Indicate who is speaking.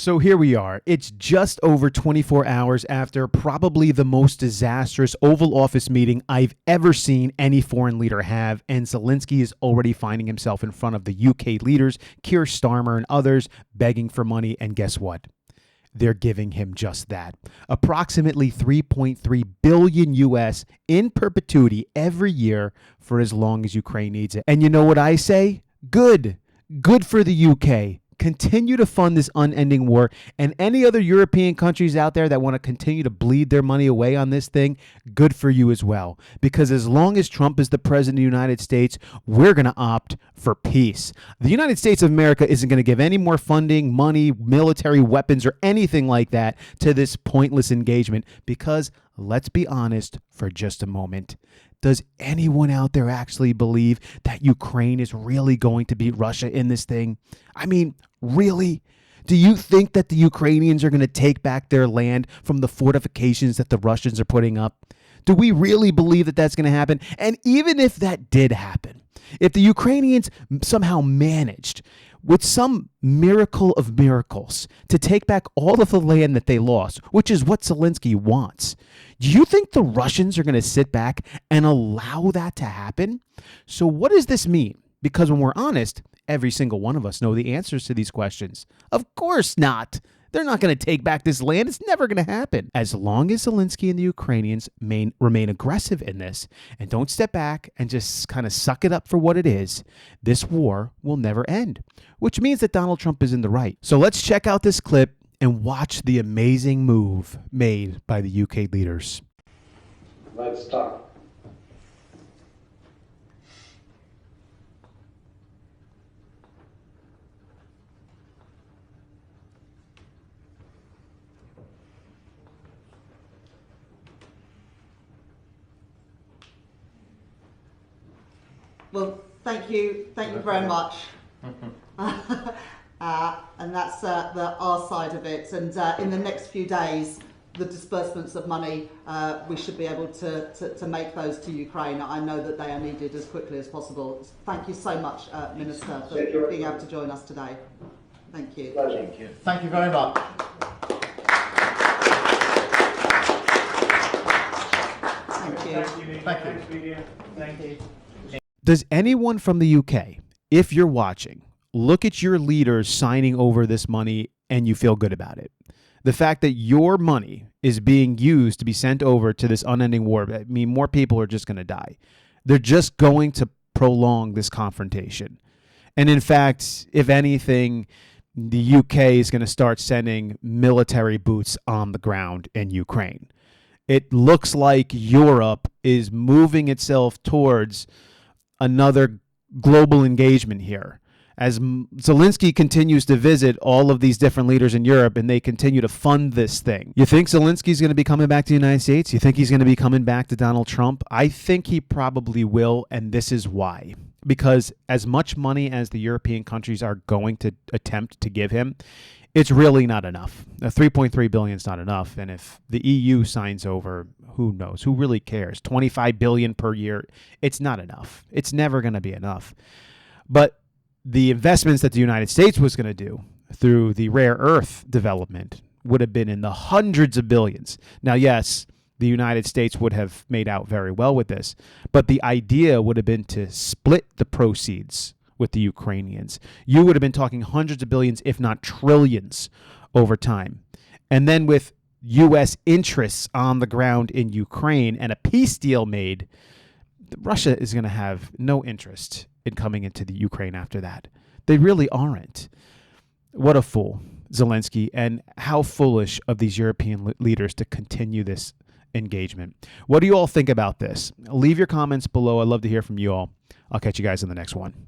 Speaker 1: So here we are. It's just over 24 hours after probably the most disastrous Oval Office meeting I've ever seen any foreign leader have, and Zelenskyy is already finding himself in front of the UK leaders, Keir Starmer and others, begging for money, and guess what? They're giving him just that. Approximately 3.3 billion US in perpetuity every year for as long as Ukraine needs it. And you know what I say? Good. Good for the UK. Continue to fund this unending war, and any other European countries out there that want to continue to bleed their money away on this thing, good for you as well. Because as long as Trump is the president of the United States, we're going to opt for peace. The United States of America isn't going to give any more funding, money, military weapons, or anything like that to this pointless engagement because, let's be honest for just a moment, does anyone out there actually believe that Ukraine is really going to beat Russia in this thing? I mean, really? Do you think that the Ukrainians are going to take back their land from the fortifications that the Russians are putting up? Do we really believe that that's going to happen? And even if that did happen, if the Ukrainians somehow managed with some miracle of miracles to take back all of the land that they lost, which is what Zelenskyy wants, do you think the Russians are going to sit back and allow that to happen? So what does this mean? Because when we're honest, every single one of us know the answers to these questions. Of course not. They're not going to take back this land. It's never going to happen. As long as Zelenskyy and the Ukrainians remain aggressive in this and don't step back and just kind of suck it up for what it is, this war will never end, which means that Donald Trump is in the right. So let's check out this clip and watch the amazing move made by the UK leaders.
Speaker 2: Let's start.
Speaker 3: Well, thank you very much. And that's our side of it. And in the next few days, the disbursements of money, we should be able to make those to Ukraine. I know that they are needed as quickly as possible. Thank you so much, Minister, for being able to join us today. Thank you.
Speaker 2: Thank you.
Speaker 4: Thank you very much.
Speaker 3: Thank you.
Speaker 4: Thank you.
Speaker 3: Thank you.
Speaker 1: Does anyone from the UK, if you're watching, look at your leaders signing over this money and you feel good about it? The fact that your money is being used to be sent over to this unending war, I mean, more people are just going to die. They're just going to prolong this confrontation. And in fact, if anything, the UK is going to start sending military boots on the ground in Ukraine. It looks like Europe is moving itself towards another global engagement here. As Zelenskyy continues to visit all of these different leaders in Europe and they continue to fund this thing. You think Zelensky's going to be coming back to the United States? You think he's going to be coming back to Donald Trump? I think he probably will, and this is why. Because as much money as the European countries are going to attempt to give him, it's really not enough. 3.3 billion is not enough. And if the EU signs over, who knows? Who really cares? 25 billion per year. It's not enough. It's never going to be enough. But the investments that the United States was going to do through the rare earth development would have been in the hundreds of billions. Now, yes, the United States would have made out very well with this, but the idea would have been to split the proceeds with the Ukrainians. You would have been talking hundreds of billions, if not trillions, over time. And then with U.S. interests on the ground in Ukraine and a peace deal made, Russia is going to have no interest in coming into the Ukraine after that. They really aren't. What a fool, Zelenskyy, and how foolish of these European leaders to continue this engagement. What do you all think about this? Leave your comments below. I'd love to hear from you all. I'll catch you guys in the next one.